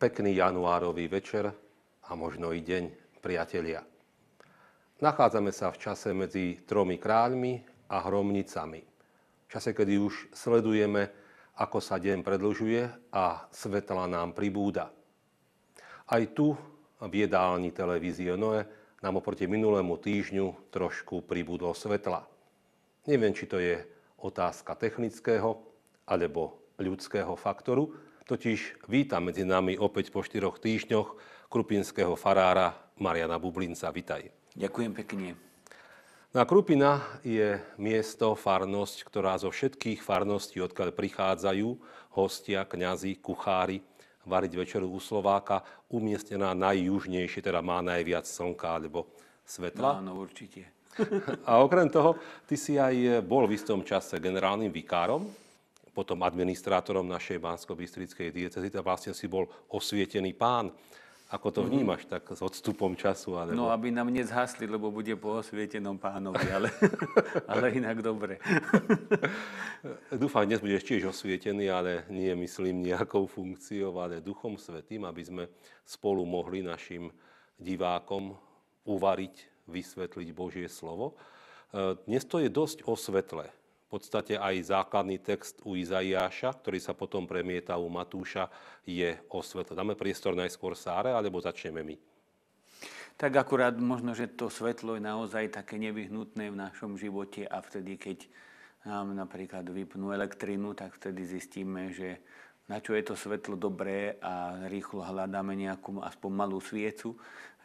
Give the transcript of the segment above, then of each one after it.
Pekný januárový večer a možno i deň, priatelia. Nachádzame sa v čase medzi tromi kráľmi a hromnicami. V čase, kedy už sledujeme, ako sa deň predĺžuje a svetla nám pribúda. Aj tu v jedálni televízie Noe nám oproti minulému týždňu trošku pribudlo svetla. Neviem, či to je otázka technického alebo ľudského faktoru, totiž vítam medzi nami opäť po 4 týždňoch krupinského farára Mariana Bublinca. Vitaj. Ďakujem pekne. Na Krupina je miesto, farnosť, ktorá zo všetkých farností, odkiaľ prichádzajú hostia, kňazi, kuchári, variť večeru u Slováka, umiestnená najjužnejšie, teda má najviac slnka alebo svetla. Áno, určite. A okrem toho, ty si aj bol v istom čase generálnym vikárom, potom administrátorom našej banskobystrickej diecézy, a vlastne si bol osvietený pán. Ako to vnímaš tak s odstupom času? Alebo... No, aby nám nezhasli, lebo bude po osvietenom pánovi, ale inak dobre. Dúfam, dnes budeš tiež osvietený, ale nie myslím nejakou funkciou, ale Duchom Svätým, aby sme spolu mohli našim divákom uvariť, vysvetliť Božie slovo. Dnes to je dosť o svetle. V podstate aj základný text u Izaiáša, ktorý sa potom premieta u Matúša, je o svetle. Dáme priestor najskôr Sáre, alebo začneme my? Tak akurát možno, že to svetlo je naozaj také nevyhnutné v našom živote a vtedy, keď nám napríklad vypnú elektrinu, tak vtedy zistíme, že na čo je to svetlo dobré a rýchlo hľadáme nejakú aspoň malú sviecu.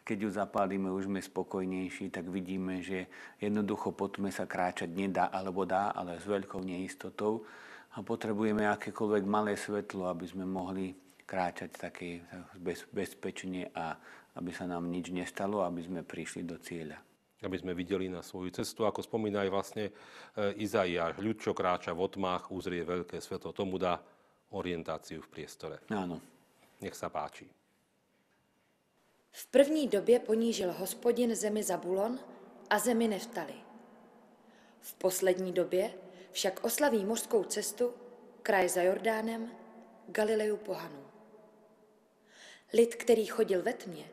Keď ju zapálime, už sme spokojnejší, tak vidíme, že jednoducho po tme sa kráčať nedá, alebo dá, ale s veľkou neistotou. A potrebujeme akékoľvek malé svetlo, aby sme mohli kráčať také bezpečne a aby sa nám nič nestalo, aby sme prišli do cieľa. Aby sme videli na svoju cestu, ako spomína aj vlastne Izaiáš, ľud, čo kráča v otmách, uzrie veľké svetlo. Tomu dá orientáciu v priestore. Áno. Nech sa páči. V první době ponížil Hospodin zemi Zabulon a zemi Neftali. V poslední době však oslaví mořskou cestu, kraj za Jordánem, Galileju pohanů. Lid, který chodil ve tmě,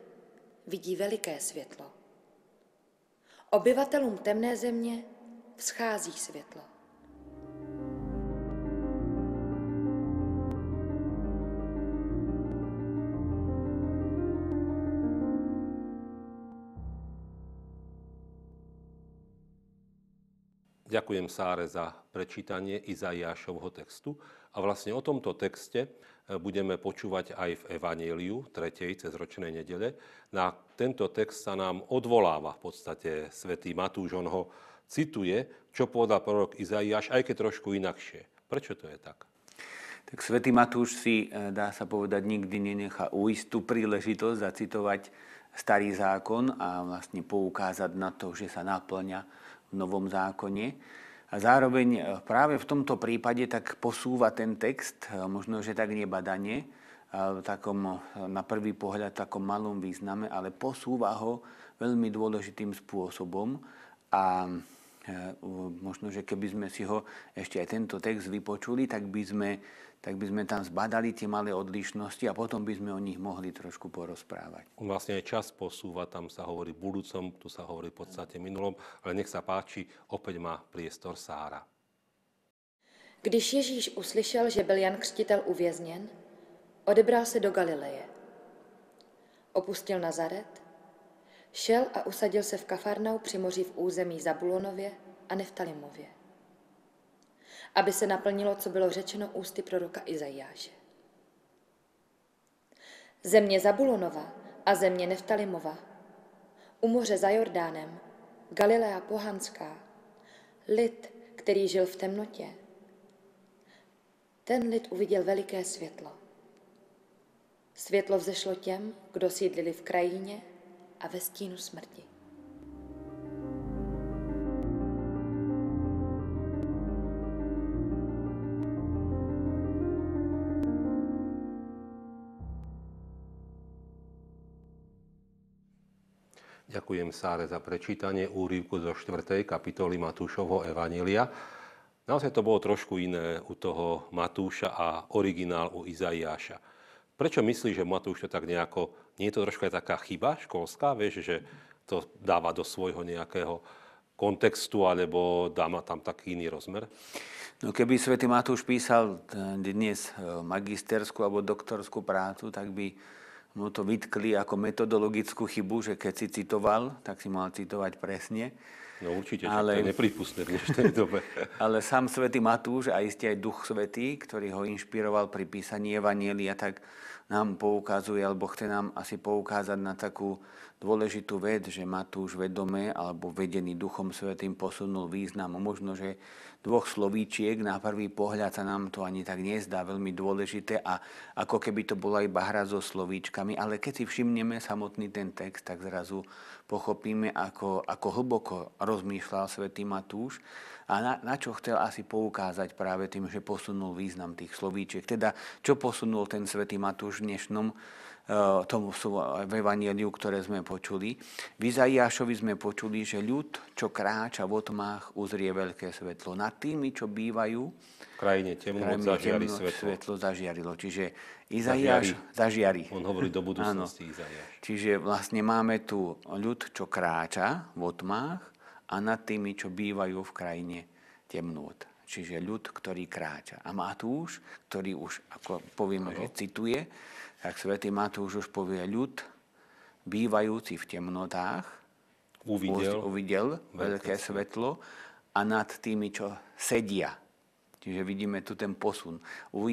vidí veliké světlo. Obyvatelům temné země vzchází světlo. Ďakujem Sáre za prečítanie Izaiášovho textu. A vlastne o tomto texte budeme počúvať aj v Evanjeliu 3. cez ročnej nedele. Na tento text sa nám odvoláva v podstate svätý Matúš. On ho cituje, čo povedal prorok Izaiáš, aj keď trošku inakšie. Prečo to je tak? Tak svätý Matúš si, dá sa povedať, nikdy nenechá ujsť tú príležitosť zacitovať starý zákon a vlastne poukázať na to, že sa naplňa v Novom zákone. A zároveň práve v tomto prípade tak posúva ten text, možno, že tak nebadane, na prvý pohľad takom malom význame, ale posúva ho veľmi dôležitým spôsobom. A možno, že keby sme si ho ešte aj tento text vypočuli, tak by sme tam zbadali tie malé odlišnosti a potom by sme o nich mohli trošku porozprávať. Vlastne aj čas posúva, tam sa hovorí budúcom, tu sa hovorí v podstate minulom, ale nech sa páči, opäť má priestor Sára. Když Ježíš uslyšel, že byl Jan Křtitel uvězněn, odebral se do Galileje. Opustil Nazaret, šel a usadil se v Kafarnau při moři v území Zabulonově a Neftalimově, aby se naplnilo, co bylo řečeno ústy proroka Izaiáše. Země Zabulonova a země Neftalimova, u moře za Jordánem, Galilea pohanská, lid, který žil v temnotě, ten lid uviděl veliké světlo. Světlo vzešlo těm, kdo sídlili v krajině a ve stínu smrti. Ďakujem Sáre za prečítanie úryvku zo 4. kapitoly Matúšovho Evanjelia. Naozaj to bolo trošku iné u toho Matúša a originál u Izaiáša. Prečo myslíš, že Matúš to tak nejako, nie je to trošku aj taká chyba školská, vieš, že to dáva do svojho nejakého kontextu, alebo dá ma tam taký iný rozmer? No keby svätý Matúš písal dnes magisterskú alebo doktorskú prácu, tak by mu to vytkli ako metodologickú chybu, že keď si citoval, tak si mal citovať presne. No určite, že to je neprípustné v dnešnej dobe. Ale sám svätý Matúš a iste aj Duch Svätý, ktorý ho inšpiroval pri písaní Evanjelia, tak nám poukazuje, alebo chce nám asi poukázať na takú dôležitú vec, že Matúš vedome alebo vedený Duchom Svätým posunul význam. Možno, že dvoch slovíčiek na prvý pohľad sa nám to ani tak nezdá veľmi dôležité a ako keby to bola iba hra so slovíčkami, ale keď si všimneme samotný ten text, tak zrazu pochopíme, ako hlboko rozmýšľal svätý Matúš a na čo chcel asi poukázať práve tým, že posunul význam tých slovíčiek. Teda, čo posunul ten svätý Matúš v dnešnom tomu v Evanjeliu, ktoré sme počuli. V Izaiášovi sme počuli, že ľud, čo kráča v tmách, uzrie veľké svetlo. Nad tými, čo bývajú V krajine temnôt zažiari svetlo. Zažiarilo. Čiže Izaiáš zažiari. On hovorí do budúcnosti Izaiáš. Čiže vlastne máme tu ľud, čo kráča v tmách a nad tými, čo bývajú v krajine temnôt. Čiže ľud, ktorý kráča. A Matúš, ktorý už, ako povieme, že cituje, tak svätý Matúš už povie ľud, bývajúci v temnotách, uvidel veľké svetlo a nad tými, čo sedia. Čiže vidíme tu ten posun. U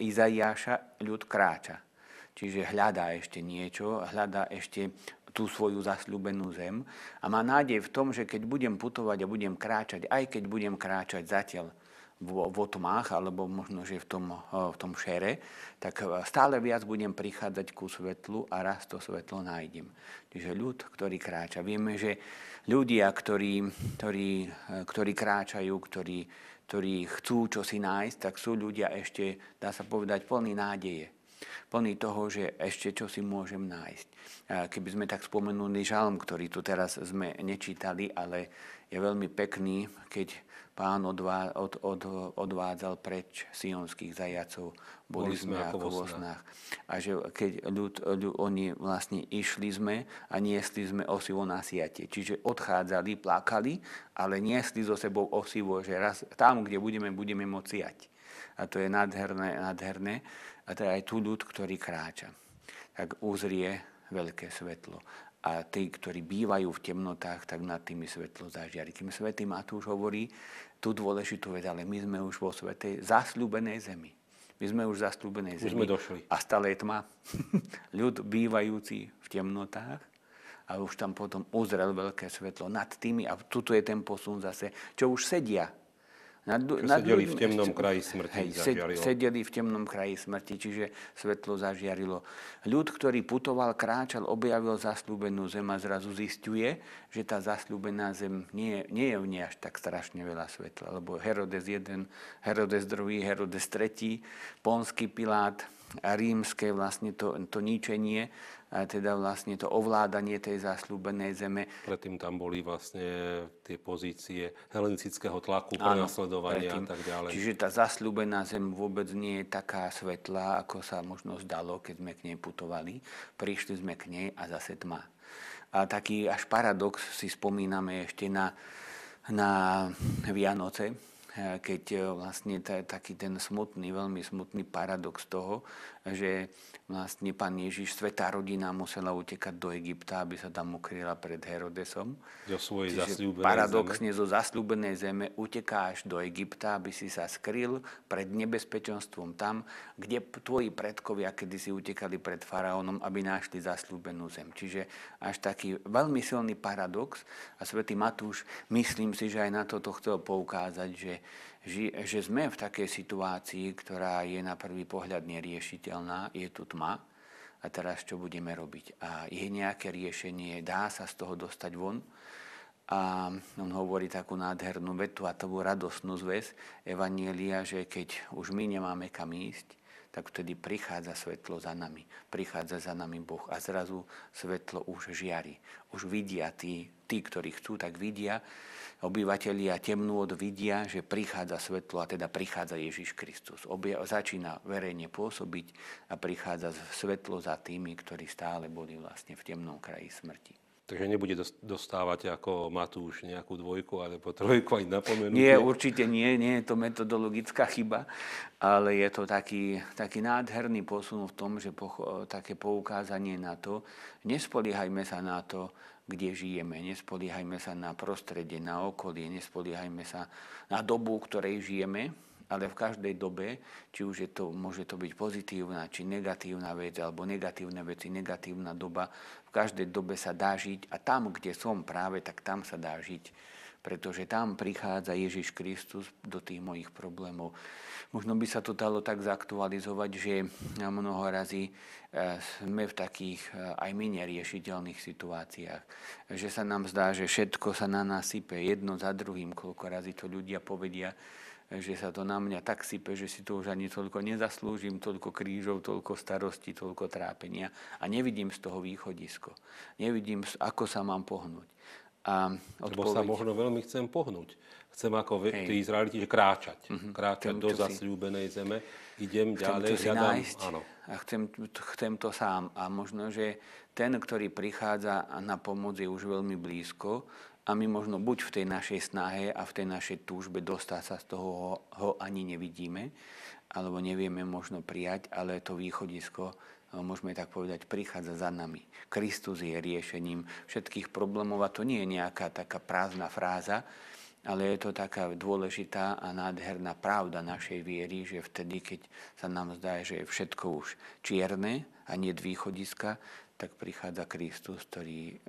Izaiáša ľud kráča. Čiže hľadá ešte niečo, hľadá ešte tú svoju zasľúbenú zem a má nádej v tom, že keď budem putovať a budem kráčať, aj keď budem kráčať zatiaľ vo tmách, alebo možno, že v tom šere, tak stále viac budem prichádzať ku svetlu a raz to svetlo nájdem. Čiže ľud, ktorý kráča. Vieme, že ľudia, ktorí kráčajú, ktorí chcú čosi nájsť, tak sú ľudia ešte, dá sa povedať, plní nádeje. Plný toho, že ešte čo si môžem nájsť. Keby sme tak spomenuli žalm, ktorý tu teraz sme nečítali, ale je veľmi pekný, keď Pán odvádzal preč sionských zajacov, boli sme ako vo snách. A že keď oni vlastne išli sme a niesli sme osivo na siate. Čiže odchádzali, plakali, ale niesli so sebou osivo, že raz tam, kde budeme môcť siať. A to je nádherné. A to je aj tu ľud, ktorý kráča. Tak uzrie veľké svetlo. A tí, ktorí bývajú v temnotách, tak nad tými svetlo zažiari. Kým svätý Matúš hovorí tú dôležitú vec, ale my sme už vo svätej zasľúbenej zemi. My sme už v zasľúbenej zemi. Už sme došli. A stále je tma. Ľud bývajúci v temnotách a už tam potom uzrel veľké svetlo nad tými. A tuto je ten posun zase, čo už sedia. Sedeli v temnom kraji smrti. Sedeli v temnom kraji smrti, čiže svetlo zažiarilo. Ľud, ktorý putoval, kráčal, objavil zasľúbenú zem a zrazu zisťuje, že tá zasľúbená zem nie je v nej až tak strašne veľa svetla. Lebo Herodes 1, Herodes 2, Herodes 3, Ponský Pilát a rímske vlastne to ničenie, a teda vlastne to ovládanie tej zasľúbenej zeme. Predtým tam boli vlastne tie pozície helenistického tlaku, prenasledovania a tak ďalej. Čiže tá zasľúbená zem vôbec nie je taká svetlá, ako sa možno zdalo, keď sme k nej putovali. Prišli sme k nej a zase tma. A taký až paradox si spomíname ešte na Vianoce, keď vlastne taký ten veľmi smutný paradox toho, že vlastne Pán Ježiš, svätá rodina musela utekať do Egypta, aby sa tam ukryla pred Herodesom. Do svojej zasľúbenej paradoxne zo zasľúbenej zeme utekáš do Egypta, aby si sa skryl pred nebezpečenstvom tam, kde tvoji predkovia kedysi utekali pred faraónom, aby našli zasľúbenú zem. Čiže až taký veľmi silný paradox. A svätý Matúš, myslím si, že aj na toto chcel poukázať, že sme v takej situácii, ktorá je na prvý pohľad neriešiteľná, je tu tma a teraz čo budeme robiť? A je nejaké riešenie, dá sa z toho dostať von? A on hovorí takú nádhernú vetu a takú radosnú zväz Evanjelia, že keď už my nemáme kam ísť, tak vtedy prichádza svetlo za nami. Prichádza za nami Boh a zrazu svetlo už žiari. Už vidia tí, ktorí chcú, tak vidia. Obyvatelia temnôt vidia, že prichádza svetlo a teda prichádza Ježiš Kristus. Začína verejne pôsobiť a prichádza svetlo za tými, ktorí stále boli vlastne v temnom kraji smrti. Takže nebude dostávať ako Matúš nejakú 2 alebo 3 aj napomenutie? Nie, určite nie je to metodologická chyba, ale je to taký nádherný posun v tom, že také poukázanie na to, nespoliehajme sa na to, kde žijeme, nespoliehajme sa na prostredie, na okolie, nespoliehajme sa na dobu, v ktorej žijeme, ale v každej dobe, či už môže to byť pozitívna, či negatívna vec, alebo negatívne veci, negatívna doba, v každej dobe sa dá žiť a tam, kde som práve, tak tam sa dá žiť, pretože tam prichádza Ježiš Kristus do tých mojich problémov. Možno by sa to dalo tak zaktualizovať, že mnoho razy sme v takých aj my neriešiteľných situáciách, že sa nám zdá, že všetko sa na nás sype jedno za druhým, koľko razy to ľudia povedia, že sa to na mňa tak sype, že si to už ani toľko nezaslúžim, toľko krížov, toľko starostí, toľko trápenia a nevidím z toho východisko. Nevidím, ako sa mám pohnúť. Lebo sa možno veľmi chcem pohnúť. Chcem ako tí Izraeliti kráčať. Kráčať do zasľúbenej zeme. Idem ďalej, hľadám. Áno. A chcem to sám. A možno, že ten, ktorý prichádza na pomoc, je už veľmi blízko. A my možno buď v tej našej snahe a v tej našej túžbe dostať sa z toho ho ani nevidíme, alebo nevieme možno prijať, ale to východisko, môžeme tak povedať, prichádza za nami. Kristus je riešením všetkých problémov a to nie je nejaká taká prázdna fráza, ale je to taká dôležitá a nádherná pravda našej viery, že vtedy, keď sa nám zdá, že je všetko už čierne a nie východiska, tak prichádza Kristus, ktorý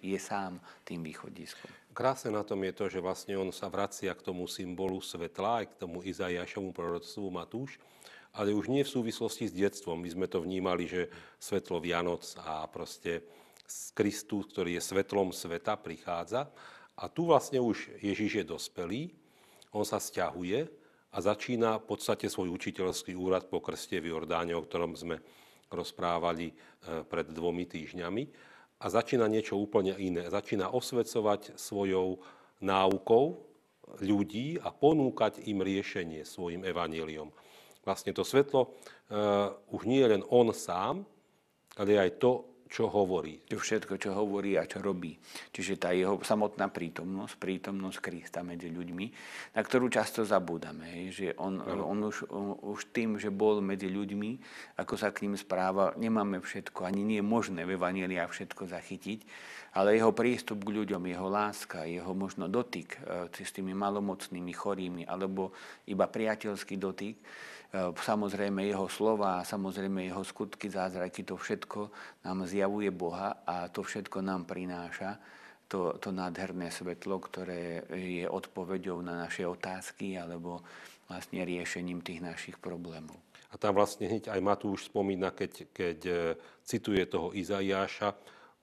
je sám tým východiskom. Krásne na tom je to, že vlastne on sa vracia k tomu symbolu svetla, aj k tomu Izaiášovmu proroctvu Matúš, ale už nie v súvislosti s detstvom. My sme to vnímali, že svetlo Vianoc a proste Kristus, ktorý je svetlom sveta, prichádza. A tu vlastne už Ježiš je dospelý, on sa sťahuje a začína v podstate svoj učiteľský úrad po krste v Jordáne, o ktorom sme rozprávali pred 2 týždňami. A začína niečo úplne iné. Začína osvecovať svojou náukou ľudí a ponúkať im riešenie svojim evanjeliom. Vlastne to svetlo už nie je len on sám, ale aj to, čo hovorí. To všetko, čo hovorí a čo robí. Čiže tá jeho samotná prítomnosť Krista medzi ľuďmi, na ktorú často zabúdame. Že on už tým, že bol medzi ľuďmi, ako sa k ním správa, nemáme všetko, ani nie je možné v evanjeliách všetko zachytiť, ale jeho prístup k ľuďom, jeho láska, jeho možno dotyk s tými malomocnými, chorými, alebo iba priateľský dotyk, samozrejme jeho slova, samozrejme jeho skutky, zázraky, to všetko nám zjavuje Boha a to všetko nám prináša to nádherné svetlo, ktoré je odpoveďou na naše otázky alebo vlastne riešením tých našich problémov. A tam vlastne hneď aj Matúš spomína, keď cituje toho Izaiáša,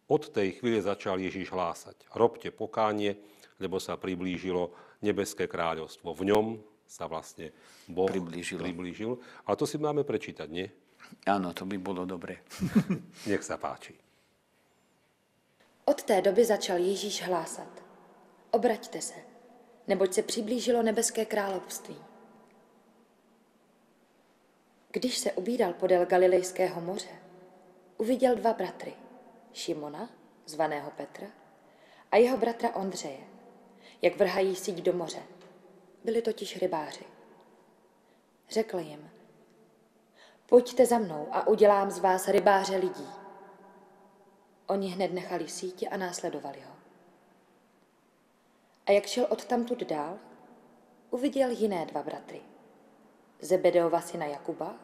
od tej chvíle začal Ježiš hlásať. Robte pokánie, lebo sa priblížilo nebeské kráľovstvo. V ňom sa vlastne Boh priblížil. Ale to si máme prečítať, nie? Áno, to by bolo dobre. Nech sa páči. Od té doby začal Ježíš hlásat. Obraťte se, neboť se přiblížilo nebeské království. Když se ubíral podél Galilejského moře, uviděl 2 bratry, Šimona, zvaného Petra, a jeho bratra Ondřeje, jak vrhají síť do moře. Byli totiž rybáři. Řekl jim, pojďte za mnou a udělám z vás rybáře lidí. Oni hned nechali sítě a následovali ho. A jak šel odtamtud dál, uviděl jiné 2 bratry. Zebedeova syna Jakuba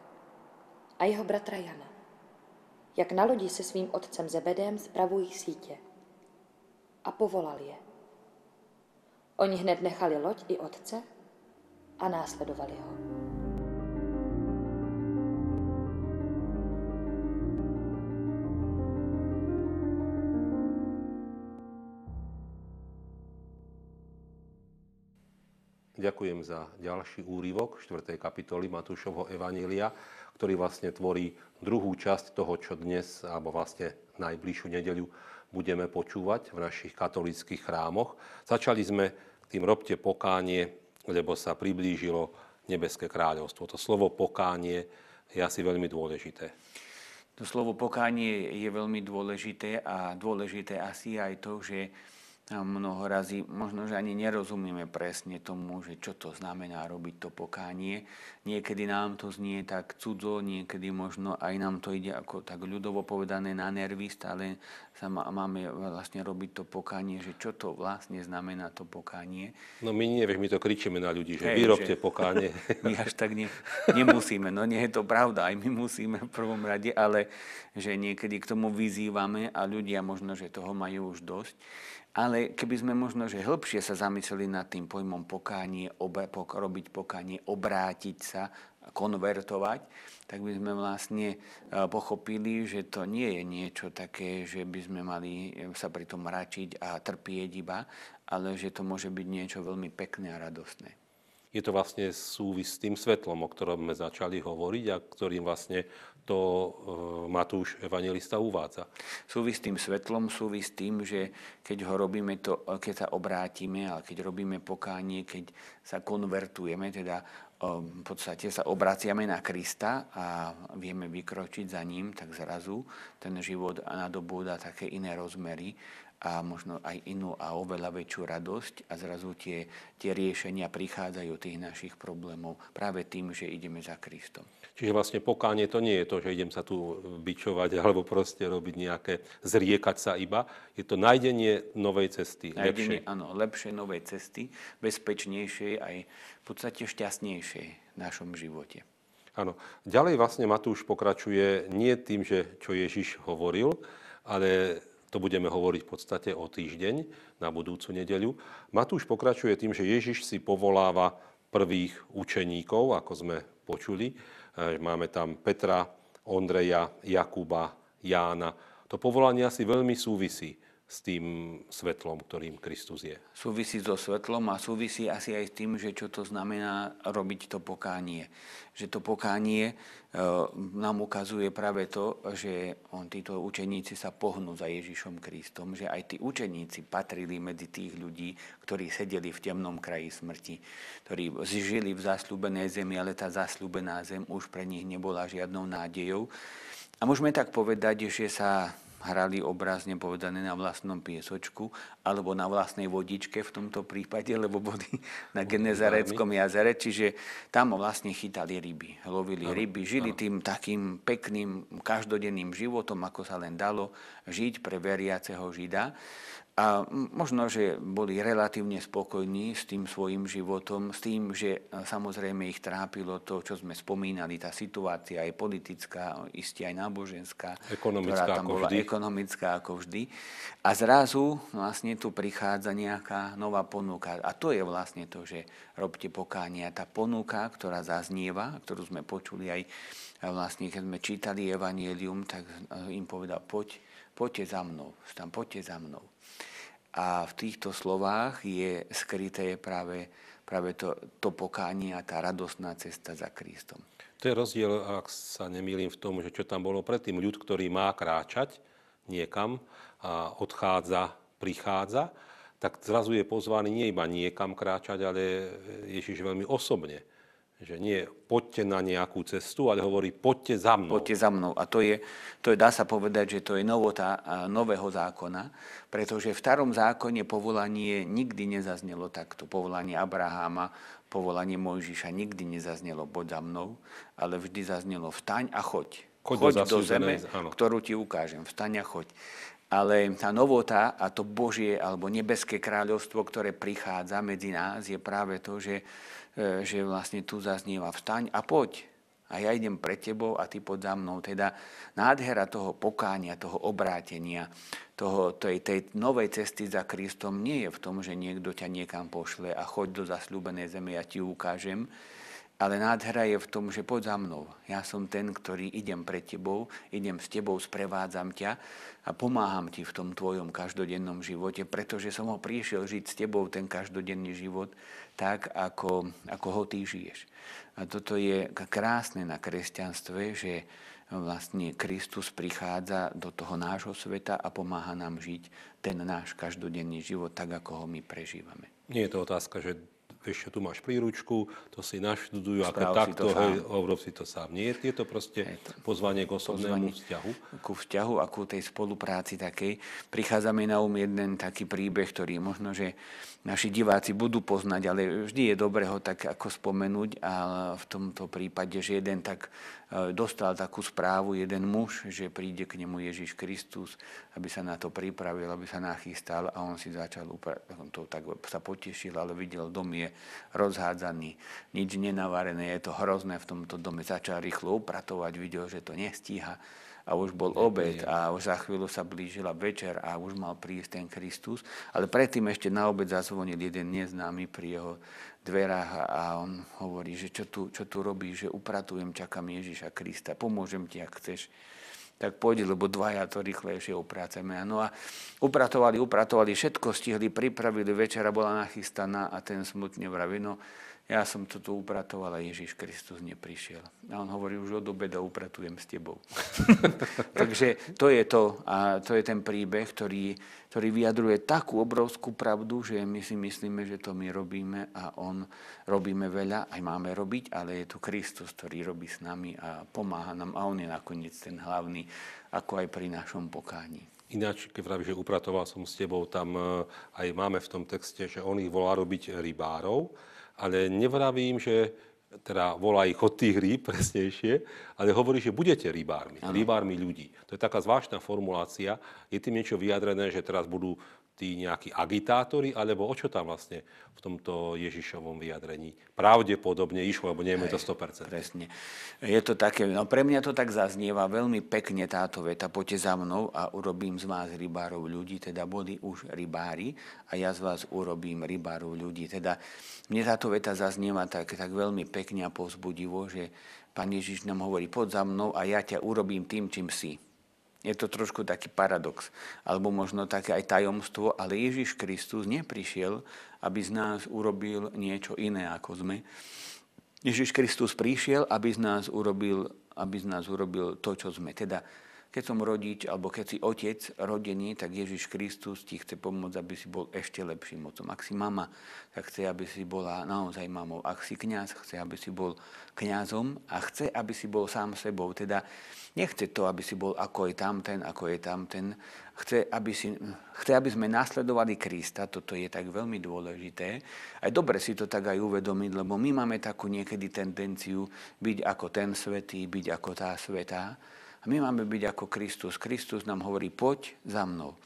a jeho bratra Jana, jak na lodi se svým otcem Zebedem spravují sítě. A povolal je. Oni hned nechali loď i otce a následovali ho. ďakujem za ďalší úryvok 4. kapitoly Matúšovho evanília, ktorý vlastne tvorí druhú časť toho, čo dnes, alebo vlastne najbližšiu nedeľu budeme počúvať v našich katolíckych chrámoch. Začali sme tým robte pokánie, lebo sa priblížilo nebeské kráľovstvo. To slovo pokánie je asi veľmi dôležité. To slovo pokánie je veľmi dôležité a dôležité asi aj to, že mnoho razy možno, že ani nerozumieme presne tomu, že čo to znamená robiť to pokánie. Niekedy nám to znie tak cudzo, niekedy možno aj nám to ide ako tak ľudovo povedané na nervy, stále sa máme vlastne robiť to pokánie, že čo to vlastne znamená to pokánie. No my nie, my to kričíme na ľudí, že vyrobte pokánie. My až tak nemusíme, no nie je to pravda, aj my musíme v prvom rade, ale že niekedy k tomu vyzývame a ľudia možno, že toho majú už dosť. Ale keby sme možno, že hĺbšie sa zamysleli nad tým pojmom pokánie, robiť pokánie, obrátiť sa, konvertovať, tak by sme vlastne pochopili, že to nie je niečo také, že by sme mali sa pri tom mračiť a trpieť iba, ale že to môže byť niečo veľmi pekné a radostné. Je to vlastne súvis s tým svetlom, o ktorom sme začali hovoriť a ktorým vlastne to Matúš evanjelista uvádza. Súvis s tým svetlom, súvis s tým, že keď ho robíme to, keď sa obrátime, ale keď robíme pokánie, keď sa konvertujeme, teda v podstate sa obraciame na Krista a vieme vykročiť za ním, tak zrazu ten život nadobúda také iné rozmery a možno aj inú a oveľa väčšiu radosť a zrazu tie riešenia prichádzajú tých našich problémov práve tým, že ideme za Kristom. Čiže vlastne pokánie to nie je to, že idem sa tu bičovať alebo proste robiť nejaké, zriekať sa iba. Je to nájdenie novej cesty. Áno, lepšie novej cesty, bezpečnejšej aj v podstate šťastnejšej v našom živote. Áno. Ďalej vlastne Matúš pokračuje nie tým, že čo Ježiš hovoril, ale to budeme hovoriť v podstate o týždeň na budúcu nedeľu. Matúš pokračuje tým, že Ježiš si povoláva prvých učeníkov, ako sme počuli. Máme tam Petra, Ondreja, Jakuba, Jána. To povolanie asi veľmi súvisí s tým svetlom, ktorým Kristus je. Súvisí so svetlom a súvisí asi aj s tým, že čo to znamená robiť to pokánie. Že to pokánie nám ukazuje práve to, že títo učeníci sa pohnú za Ježišom Kristom, že aj tí učeníci patrili medzi tých ľudí, ktorí sedeli v temnom kraji smrti, ktorí žili v zasľúbenej zemi, ale tá zasľúbená zem už pre nich nebola žiadnou nádejou. A môžeme tak povedať, že sa hrali obrazne povedané na vlastnom piesočku alebo na vlastnej vodičke v tomto prípade, lebo boli na Genezareckom jazere, čiže tam vlastne chytali ryby, lovili ryby, žili tým takým pekným každodenným životom, ako sa len dalo žiť pre veriaceho Žida. A možno, že boli relatívne spokojní s tým svojim životom, s tým, že samozrejme ich trápilo to, čo sme spomínali, tá situácia aj politická, isté aj náboženská, ktorá tam bola ekonomická ako vždy. A zrazu vlastne tu prichádza nejaká nová ponuka. A to je vlastne to, že robte pokánie. Tá ponuka, ktorá zaznieva, ktorú sme počuli aj vlastne, keď sme čítali Evangelium, tak im povedal, poďte za mnou, poďte za mnou. A v týchto slovách je skryté práve to pokánie a tá radostná cesta za Kristom. To je rozdiel, ak sa nemýlim, v tom, že čo tam bolo predtým. Ľud, ktorý má kráčať niekam a odchádza, prichádza, tak zrazu je pozvaný nie iba niekam kráčať, ale Ježiš veľmi osobne. Že nie poďte na nejakú cestu, ale hovorí poďte za mnou. Poďte za mnou. A to je, dá sa povedať, že to je novota nového zákona, pretože v starom zákone povolanie nikdy nezaznelo takto. Povolanie Abraháma, povolanie Mojžiša nikdy nezaznelo poď za mnou, ale vždy zaznelo vstaň a choď. Choď do zeme, ktorú ti ukážem. Vstaň a choď. Ale tá novota a to Božie alebo nebeské kráľovstvo, ktoré prichádza medzi nás, je práve to, že vlastne tu zaznieva vstaň a poď. A ja idem pred tebou a ty poď za mnou. Teda nádhera toho pokánia, toho obrátenia, tej novej cesty za Kristom nie je v tom, že niekto ťa niekam pošle a choď do zasľúbenej zeme, ja ti ukážem. ale nádhera je v tom, že poď za mnou. Ja som ten, ktorý idem pred tebou, idem s tebou, sprevádzam ťa a pomáham ti v tom tvojom každodennom živote, pretože som ho prišiel žiť s tebou ten každodenný život tak, ako ho ty žiješ. A toto je krásne na kresťanstve, že vlastne Kristus prichádza do toho nášho sveta a pomáha nám žiť ten náš každodenný život tak, ako ho my prežívame. Nie je to otázka, že vieš, tu máš príručku, to si naštudujú, ako Sprav takto, si urob si to sám. Nie, je to proste pozvanie k osobnému vzťahu. Ku vzťahu a ku tej spolupráci takej. Prichádza mi na jeden taký príbeh, ktorý možno, že naši diváci budú poznať, ale vždy je dobre ho tak ako spomenúť. A v tomto prípade, že jeden tak dostal takú správu, jeden muž, že príde k nemu Ježiš Kristus, aby sa na to pripravil, aby sa nachystal a on si začal, on to tak sa potešil, ale videl, dom je rozhádzaný, nič nenavarené, je to hrozné v tomto dome. Začal rýchlo upratovať, videl, že to nestíha a už bol obed a už za chvíľu sa blížila večer a už mal prísť ten Kristus. Ale predtým ešte na obed zazvonil jeden neznámy pri jeho dverách a on hovorí, že čo tu robíš, že upratujem, čakám Ježiša Krista, pomôžem ti, ak chceš. Tak pôjde, lebo dvaja to rýchlejšie uprácame. No a upratovali, všetko stihli, pripravili, večera bola nachystaná a ten smutne vraví, no ja som to tu upratoval a Ježiš Kristus neprišiel. A on hovorí, už od obeda upratujem s tebou. Takže to je to a to je ten príbeh, ktorý vyjadruje takú obrovskú pravdu, že my si myslíme, že to my robíme a robíme veľa, aj máme robiť, ale je tu Kristus, ktorý robí s nami a pomáha nám a on je nakoniec ten hlavný, ako aj pri našom pokáni. Ináč, keď vravíš, že upratoval som s tebou, tam aj máme v tom texte, že on ich volá robiť rybárov, ale nevravím, že teda volá ich od tých rýb, presnejšie, ale hovorí, že budete rybármi ľudí. To je taká zvláštna formulácia. Je tým niečo vyjadrené, že teraz budú tí nejakí agitátori, alebo o čo tam vlastne v tomto Ježišovom vyjadrení pravdepodobne išlo, lebo nie je to 100%. Presne. Je to také, no pre mňa to tak zaznieva veľmi pekne táto veta, poďte za mnou a urobím z vás rybárov ľudí, teda boli už rybári a ja z vás urobím rybárov ľudí. Teda mne táto veta zaznieva tak veľmi pekne a povzbudivo, že Pán Ježiš nám hovorí, poď za mnou a ja ťa urobím tým, čím si. Je to trošku taký paradox, alebo možno také aj tajomstvo, ale Ježiš Kristus neprišiel, aby z nás urobil niečo iné, ako sme. Ježiš Kristus prišiel, aby z nás urobil to, čo sme. Teda, keď som rodič, alebo keď si otec rodený, tak Ježiš Kristus ti chce pomôcť, aby si bol ešte lepším otcom. Ak si mama, tak chce, aby si bola naozaj mamou. Ak si kňaz, chce, aby si bol kňazom a chce, aby si bol sám sebou. Teda nechce to, aby si bol ako je tamten. Chce, aby sme nasledovali Krista. Toto je tak veľmi dôležité. Aj dobre si to tak aj uvedomiť, lebo my máme takú niekedy tendenciu byť ako ten svätý, byť ako tá svätá. A my máme byť ako Kristus. Kristus nám hovorí, poď za mnou.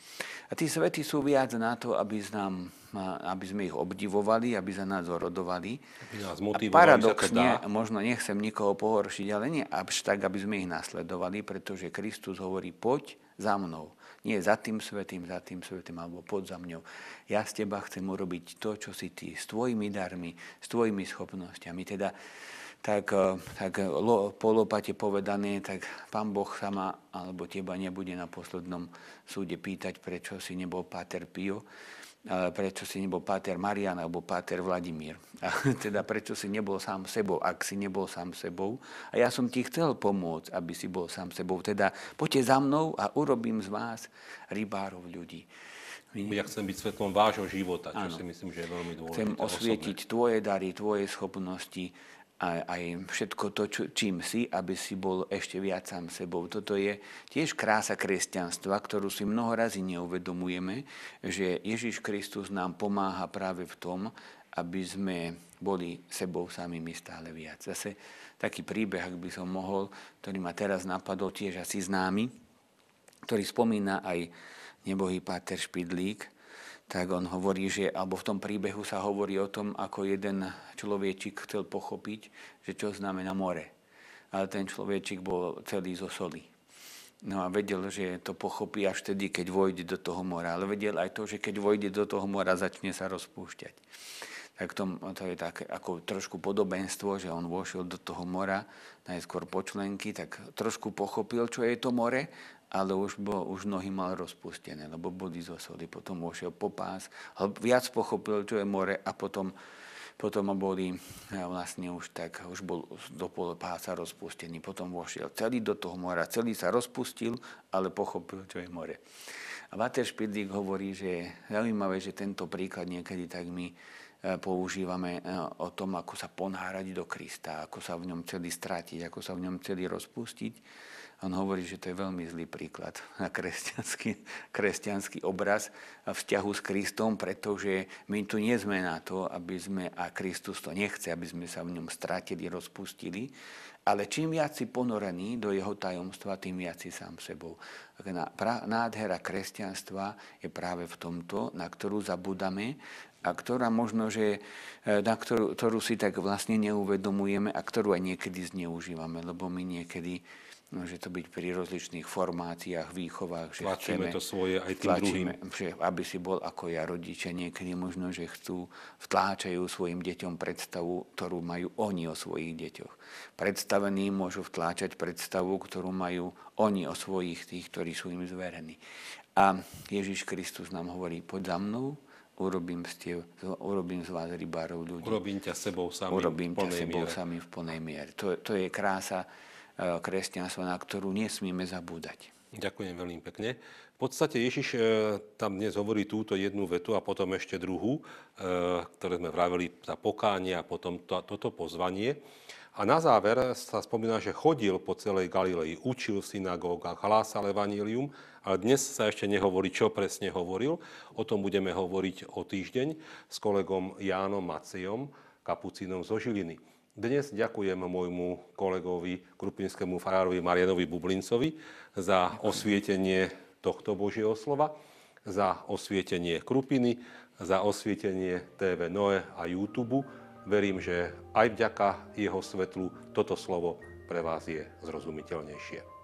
A tí svätí sú viac na to, aby sme ich obdivovali, aby za nás orodovali. Aby nás motivovali, a paradoxne, možno nechcem nikoho pohoršiť, ale nie až tak, aby sme ich nasledovali, pretože Kristus hovorí, poď za mnou. Nie za tým svätým, alebo poď za mňou. Ja z teba chcem urobiť to, čo si ty, s tvojimi darmi, s tvojimi schopnosťami. Teda tak po lopate povedané, tak Pán Boh sa ma alebo teba nebude na poslednom súde pýtať, prečo si nebol Páter Pio, prečo si nebol Páter Marián alebo Páter Vladimír. A teda prečo si nebol sám sebou, ak si nebol sám sebou. A ja som ti chcel pomôcť, aby si bol sám sebou. Teda poďte za mnou a urobím z vás rybárov ľudí. Ja chcem byť svetlom vášho života, čo si myslím, že je veľmi dôležité. Chcem osvietiť tvoje dary, tvoje schopnosti, aj všetko to, čím si, aby si bol ešte viac sám sebou. Toto je tiež krása kresťanstva, ktorú si mnoho razy neuvedomujeme, že Ježiš Kristus nám pomáha práve v tom, aby sme boli sebou samými stále viac. Zase taký príbeh, ak by som mohol, ktorý ma teraz napadol, tiež asi známy, ktorý spomína aj nebohý páter Špidlík. Tak on hovorí, alebo v tom príbehu sa hovorí o tom, ako jeden človečik chcel pochopiť, že čo znamená more. Ale ten človečik bol celý zo soli. No a vedel, že to pochopí až vtedy, keď vojde do toho mora. Ale vedel aj to, že keď vojde do toho mora, začne sa rozpúšťať. Tak to je také ako trošku podobenstvo, že on vošiel do toho mora, najskôr po členky, tak trošku pochopil, čo je to more, ale už nohy mal rozpustené, lebo boli zo soli. Potom vošiel po pás, viac pochopil, čo je more a potom boli vlastne už bol do pol pása rozpustený. Potom vošiel celý do toho mora, celý sa rozpustil, ale pochopil, čo je more. A Walter Spidlík hovorí, že je zaujímavé, že tento príklad niekedy tak my používame o tom, ako sa ponárať do Krista, ako sa v ňom celý strátiť, ako sa v ňom celý rozpustiť. On hovorí, že to je veľmi zlý príklad na kresťanský obraz vzťahu s Kristom, pretože my tu nie sme na to, aby sme, a Kristus to nechce, aby sme sa v ňom strátili, rozpustili, ale čím viac si ponorení do jeho tajomstva, tým viac si sám sebou. Nádhera kresťanstva je práve v tomto, na ktorú zabúdame a ktorá možno, že na ktorú si tak vlastne neuvedomujeme a ktorú aj niekedy zneužívame, lebo my niekedy môže to byť pri rozličných formáciách, výchovách, že tlačíme to svoje aj tým druhým. Že aby si bol ako ja. Rodičia niekedy možno, že vtláčajú svojim deťom predstavu, ktorú majú oni o svojich deťoch. Predstavení môžu vtláčať predstavu, ktorú majú oni o svojich tých, ktorí sú im zverení. A Ježiš Kristus nám hovorí, poď za mnou, urobím z vás rybárov ľudí. Urobím ťa sebou sami v plnej miere. To je krása kresťanstva, na ktorú nesmieme zabúdať. Ďakujem veľmi pekne. V podstate Ježiš tam dnes hovorí túto jednu vetu a potom ešte druhú, ktoré sme vraveli za pokánie a potom toto pozvanie. A na záver sa spomína, že chodil po celej Galilei, učil v synagógach, hlásal evanjelium, ale dnes sa ešte nehovorí, čo presne hovoril. O tom budeme hovoriť o týždeň s kolegom Jánom Macejom, kapucínom zo Žiliny. Dnes ďakujem môjmu kolegovi, krupinskému farárovi Marianovi Bublincovi za osvietenie tohto Božieho slova, za osvietenie Krupiny, za osvietenie TV Noe a YouTube. Verím, že aj vďaka jeho svetlu toto slovo pre vás je zrozumiteľnejšie.